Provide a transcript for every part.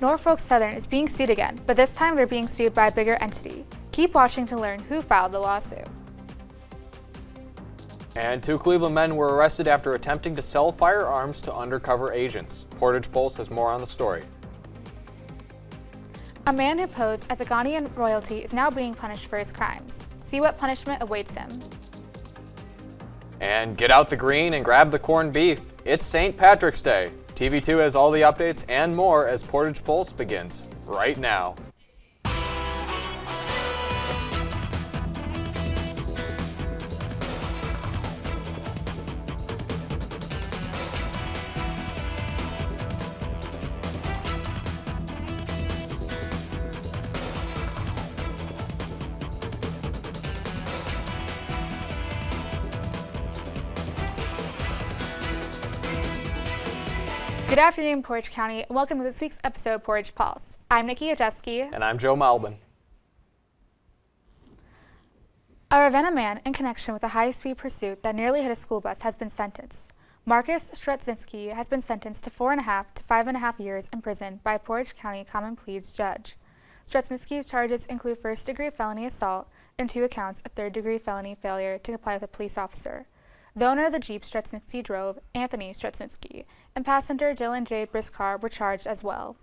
Norfolk Southern is being sued again, but this time they're being sued by a bigger entity. Keep watching to learn who filed the lawsuit. And 2 Cleveland men were arrested after attempting to sell firearms to undercover agents. Portage Pulse has more on the story. A man who posed as a Ghanaian royalty is now being punished for his crimes. See what punishment awaits him. And get out the green and grab the corned beef. It's St. Patrick's Day. TV2 has all the updates and more as Portage Pulse begins right now. Good afternoon, Portage County, and welcome to this week's episode of Portage Pulse. I'm Nikki Gasiewski. And I'm Joe Malbin. A Ravenna man in connection with a high-speed pursuit that nearly hit a school bus has been sentenced. Marcus Stretzinski has been sentenced to 4.5 to 5.5 years in prison by a Portage County Common Pleas judge. Stretzinski's charges include first-degree felony assault and 2 accounts of third-degree felony failure to comply with a police officer. The owner of the Jeep Stretzinski drove, Anthony Stretzinski, and passenger Dylan J. Briscar were charged as well.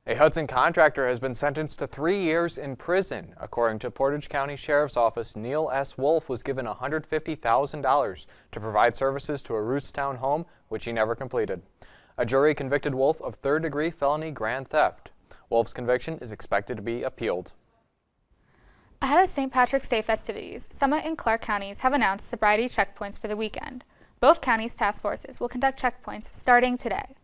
A Hudson contractor has been sentenced to 3 years in prison. According to Portage County Sheriff's Office, Neil S. Wolf was given $150,000 to provide services to a Rootstown home, which he never completed. A jury convicted Wolf of third-degree felony grand theft. Wolf's conviction is expected to be appealed. Ahead of St. Patrick's Day festivities, Summit and Clark counties have announced sobriety checkpoints for the weekend. Both counties' task forces will conduct checkpoints starting today.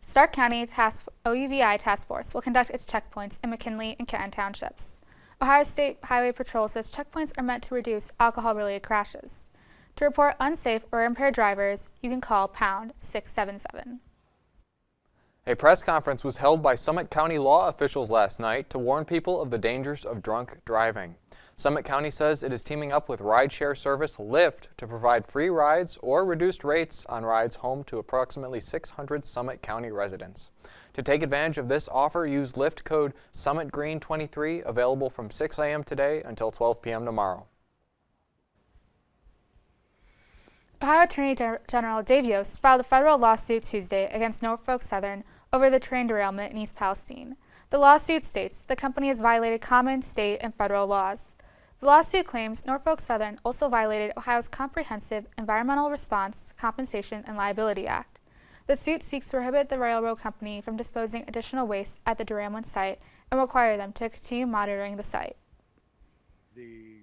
Stark County OUVI Task Force will conduct its checkpoints in McKinley and Kenton Townships. Ohio State Highway Patrol says checkpoints are meant to reduce alcohol-related crashes. To report unsafe or impaired drivers, you can call pound 677. A press conference was held by Summit County law officials last night to warn people of the dangers of drunk driving. Summit County says it is teaming up with rideshare service Lyft to provide free rides or reduced rates on rides home to approximately 600 Summit County residents. To take advantage of this offer, use Lyft code SummitGreen23, available from 6 a.m. today until 12 p.m. tomorrow. Ohio Attorney General Dave Yost filed a federal lawsuit Tuesday against Norfolk Southern over the train derailment in East Palestine. The lawsuit states the company has violated common, state, and federal laws. The lawsuit claims Norfolk Southern also violated Ohio's Comprehensive Environmental Response, Compensation, and Liability Act. The suit seeks to prohibit the railroad company from disposing additional waste at the derailment site and require them to continue monitoring the site. The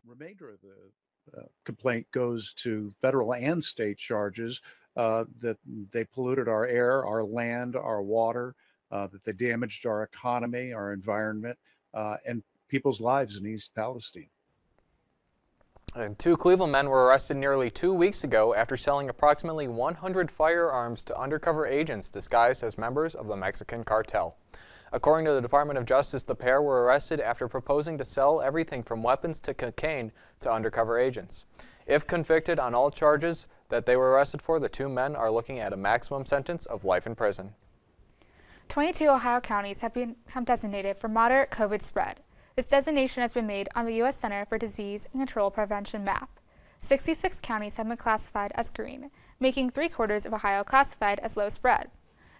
remainder of the complaint goes to federal and state charges that they polluted our air, our land, our water, that they damaged our economy, our environment, and people's lives in East Palestine. And 2 Cleveland men were arrested nearly 2 weeks ago after selling approximately 100 firearms to undercover agents disguised as members of the Mexican cartel. According to the Department of Justice, the pair were arrested after proposing to sell everything from weapons to cocaine to undercover agents. If convicted on all charges that they were arrested for, the 2 men are looking at a maximum sentence of life in prison. 22 Ohio counties have become designated for moderate COVID spread. This designation has been made on the U.S. Center for Disease and Control Prevention map. 66 counties have been classified as green, making 3/4 of Ohio classified as low spread.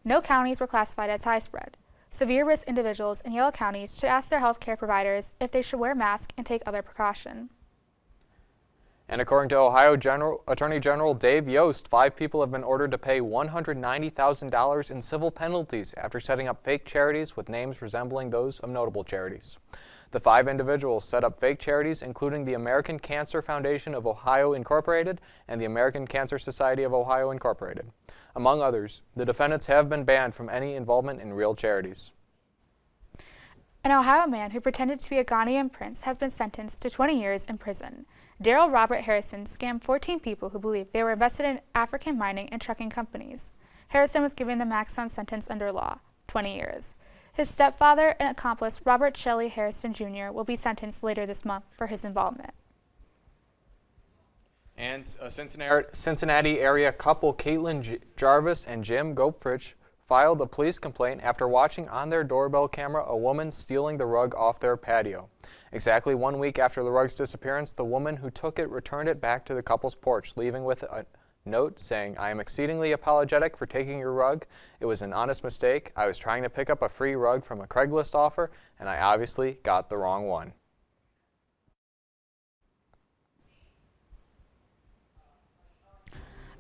No counties were classified as high spread. Severe risk individuals in yellow counties should ask their health care providers if they should wear masks and take other precaution. And according to Ohio Attorney General Dave Yost, 5 people have been ordered to pay $190,000 in civil penalties after setting up fake charities with names resembling those of notable charities. The 5 individuals set up fake charities, including the American Cancer Foundation of Ohio Incorporated and the American Cancer Society of Ohio Incorporated. Among others, the defendants have been banned from any involvement in real charities. An Ohio man who pretended to be a Ghanaian prince has been sentenced to 20 years in prison. Daryl Robert Harrison scammed 14 people who believed they were invested in African mining and trucking companies. Harrison was given the maximum sentence under law, 20 years. His stepfather and accomplice, Robert Shelley Harrison Jr., will be sentenced later this month for his involvement. And a Cincinnati area couple, Caitlin Jarvis and Jim Gopfrich, filed a police complaint after watching on their doorbell camera a woman stealing the rug off their patio. Exactly 1 week after the rug's disappearance, the woman who took it returned it back to the couple's porch, leaving with a note saying, "I am exceedingly apologetic for taking your rug. It was an honest mistake. I was trying to pick up a free rug from a Craigslist offer, and I obviously got the wrong one."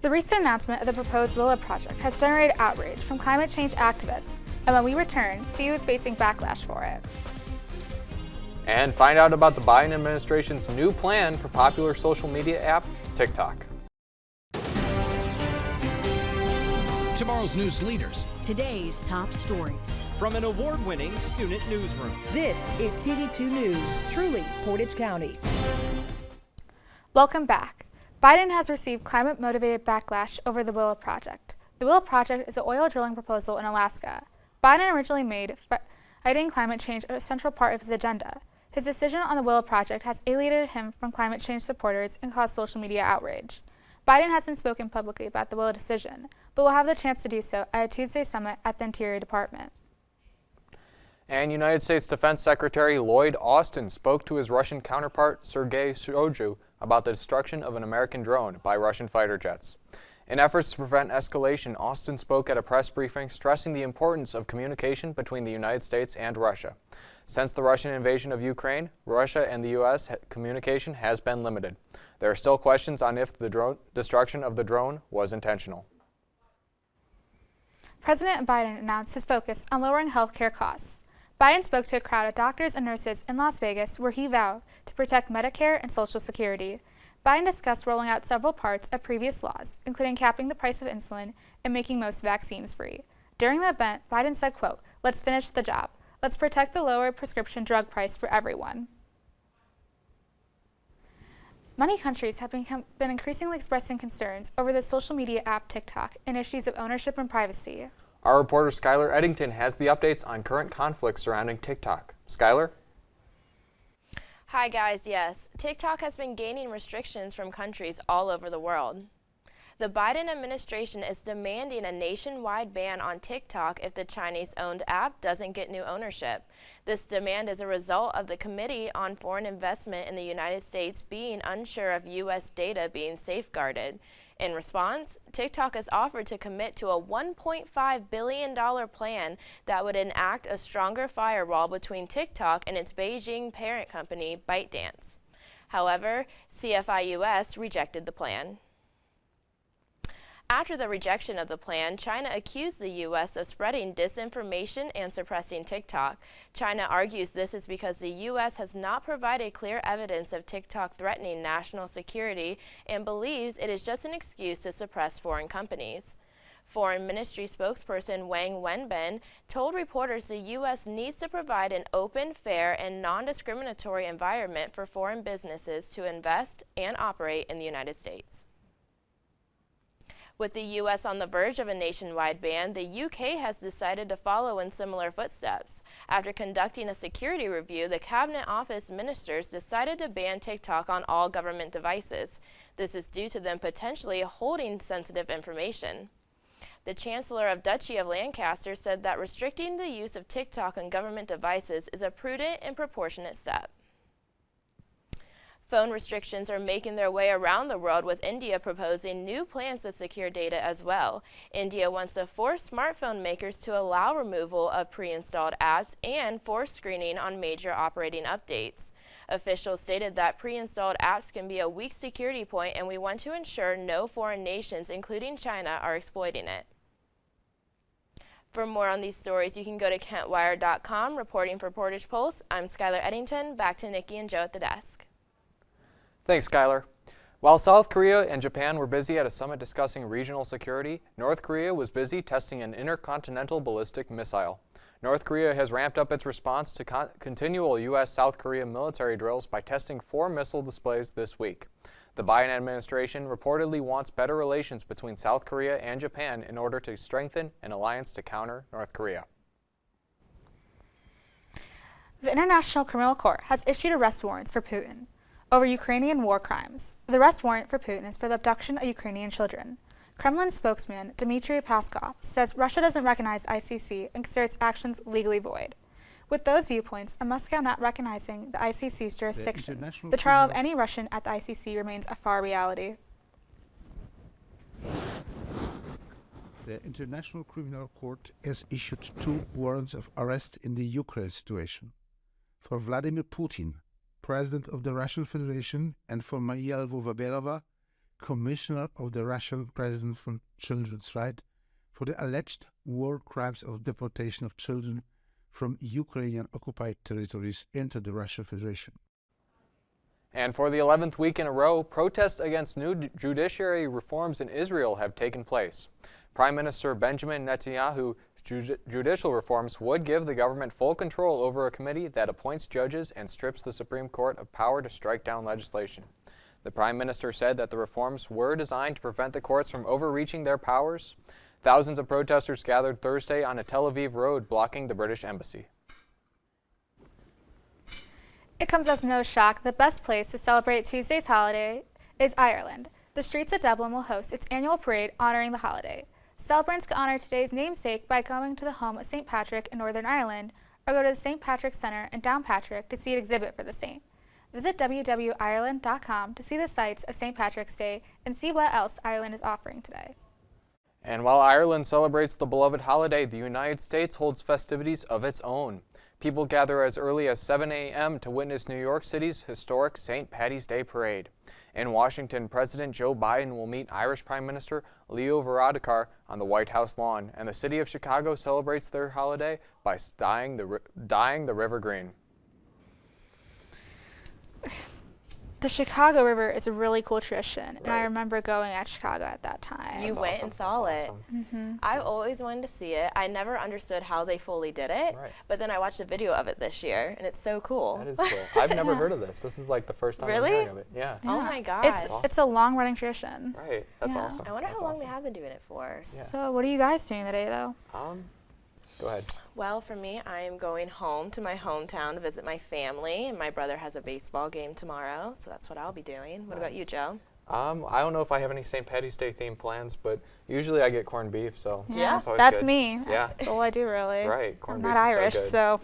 The recent announcement of the proposed Willow Project has generated outrage from climate change activists, and when we return, see who is facing backlash for it. And find out about the Biden administration's new plan for popular social media app, TikTok. Tomorrow's news leaders. Today's top stories. From an award-winning student newsroom. This is TV2 News, truly Portage County. Welcome back. Biden has received climate-motivated backlash over the Willow Project. The Willow Project is an oil drilling proposal in Alaska. Biden originally made fighting climate change a central part of his agenda. His decision on the Willow Project has alienated him from climate change supporters and caused social media outrage. Biden hasn't spoken publicly about the Willow decision, but will have the chance to do so at a Tuesday summit at the Interior Department. And United States Defense Secretary Lloyd Austin spoke to his Russian counterpart Sergei Shoigu about the destruction of an American drone by Russian fighter jets. In efforts to prevent escalation, Austin spoke at a press briefing stressing the importance of communication between the United States and Russia. Since the Russian invasion of Ukraine, Russia and the U.S. communication has been limited. There are still questions on if the destruction of the drone was intentional. President Biden announced his focus on lowering health care costs. Biden spoke to a crowd of doctors and nurses in Las Vegas where he vowed to protect Medicare and Social Security. Biden discussed rolling out several parts of previous laws, including capping the price of insulin and making most vaccines free. During the event, Biden said, quote, "Let's finish the job. Let's protect the lower prescription drug price for everyone." Many countries have been increasingly expressing concerns over the social media app TikTok and issues of ownership and privacy. Our reporter Skylar Eddington has the updates on current conflicts surrounding TikTok. Skylar? Hi guys, yes, TikTok has been gaining restrictions from countries all over the world. The Biden administration is demanding a nationwide ban on TikTok if the Chinese-owned app doesn't get new ownership. This demand is a result of the Committee on Foreign Investment in the United States being unsure of U.S. data being safeguarded. In response, TikTok has offered to commit to a $1.5 billion plan that would enact a stronger firewall between TikTok and its Beijing parent company, ByteDance. However, CFI-US rejected the plan. After the rejection of the plan, China accused the U.S. of spreading disinformation and suppressing TikTok. China argues this is because the U.S. has not provided clear evidence of TikTok threatening national security and believes it is just an excuse to suppress foreign companies. Foreign Ministry spokesperson Wang Wenbin told reporters the U.S. needs to provide an open, fair, and non-discriminatory environment for foreign businesses to invest and operate in the United States. With the U.S. on the verge of a nationwide ban, the U.K. has decided to follow in similar footsteps. After conducting a security review, the Cabinet Office ministers decided to ban TikTok on all government devices. This is due to them potentially holding sensitive information. The Chancellor of Duchy of Lancaster said that restricting the use of TikTok on government devices is a prudent and proportionate step. Phone restrictions are making their way around the world, with India proposing new plans to secure data as well. India wants to force smartphone makers to allow removal of pre-installed apps and force screening on major operating updates. Officials stated that pre-installed apps can be a weak security point, and we want to ensure no foreign nations, including China, are exploiting it. For more on these stories, you can go to KentWire.com. Reporting for Portage Pulse, I'm Skylar Eddington. Back to Nikki and Joe at the desk. Thanks, Skylar. While South Korea and Japan were busy at a summit discussing regional security, North Korea was busy testing an intercontinental ballistic missile. North Korea has ramped up its response to continual U.S.-South Korea military drills by testing 4 missile displays this week. The Biden administration reportedly wants better relations between South Korea and Japan in order to strengthen an alliance to counter North Korea. The International Criminal Court has issued arrest warrants for Putin over Ukrainian war crimes. The arrest warrant for Putin is for the abduction of Ukrainian children. Kremlin spokesman Dmitry Peskov says Russia doesn't recognize ICC and considers its actions legally void. With those viewpoints, and Moscow not recognizing the ICC's jurisdiction, the trial of any Russian at the ICC remains a far reality. The International Criminal Court has issued 2 warrants of arrest in the Ukraine situation. For Vladimir Putin, President of the Russian Federation, and for Maria Lvova-Belova, Commissioner of the Russian President for Children's Rights, for the alleged war crimes of deportation of children from Ukrainian occupied territories into the Russian Federation. And for the 11th week in a row, protests against new judiciary reforms in Israel have taken place. Prime Minister Benjamin Netanyahu's judicial reforms would give the government full control over a committee that appoints judges and strips the Supreme Court of power to strike down legislation. The Prime Minister said that the reforms were designed to prevent the courts from overreaching their powers. Thousands of protesters gathered Thursday on a Tel Aviv road blocking the British embassy. It comes as no shock the best place to celebrate Tuesday's holiday is Ireland. The streets of Dublin will host its annual parade honoring the holiday. Celebrants can honor today's namesake by going to the home of St. Patrick in Northern Ireland or go to the St. Patrick's Centre in Downpatrick to see an exhibit for the saint. Visit www.ireland.com to see the sights of St. Patrick's Day and see what else Ireland is offering today. And while Ireland celebrates the beloved holiday, the United States holds festivities of its own. People gather as early as 7 a.m. to witness New York City's historic St. Paddy's Day parade. In Washington, President Joe Biden will meet Irish Prime Minister Leo Varadkar on the White House lawn, and the city of Chicago celebrates their holiday by dyeing the river green. The Chicago River is a really cool tradition, and I remember going at Chicago at that time. You went and saw it. I've always wanted to see it. I never understood how they fully did it, but then I watched a video of it this year, and it's so cool. That is cool. I've never heard of this. This is like the first time I'm hearing of it. Yeah. Oh my gosh. It's a long-running tradition. Right. That's awesome. I wonder how long they have been doing it for. Yeah. So what are you guys doing today, though? Go ahead. Well, for me, I am going home to my hometown to visit my family, and my brother has a baseball game tomorrow, so that's what I'll be doing. What about you, Joe? I don't know if I have any St. Paddy's Day themed plans, but usually I get corned beef, so that's always that's good. me. Yeah. That's all I do, really. Right. Corned beef I'm not Irish, is so.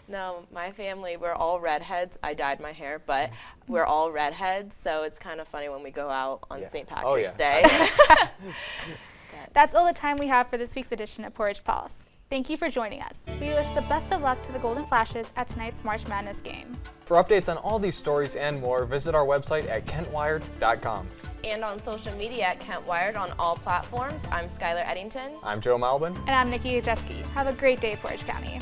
No, my family, we're all redheads. I dyed my hair, but we're all redheads, so it's kind of funny when we go out on St. Patrick's Day. That's all the time we have for this week's edition of Portage Pulse. Thank you for joining us. We wish the best of luck to the Golden Flashes at tonight's March Madness game. For updates on all these stories and more, visit our website at kentwired.com. And on social media at Kent Wired on all platforms. I'm Skylar Eddington. I'm Joe Malbin. And I'm Nikki Gasiewski. Have a great day, Portage County.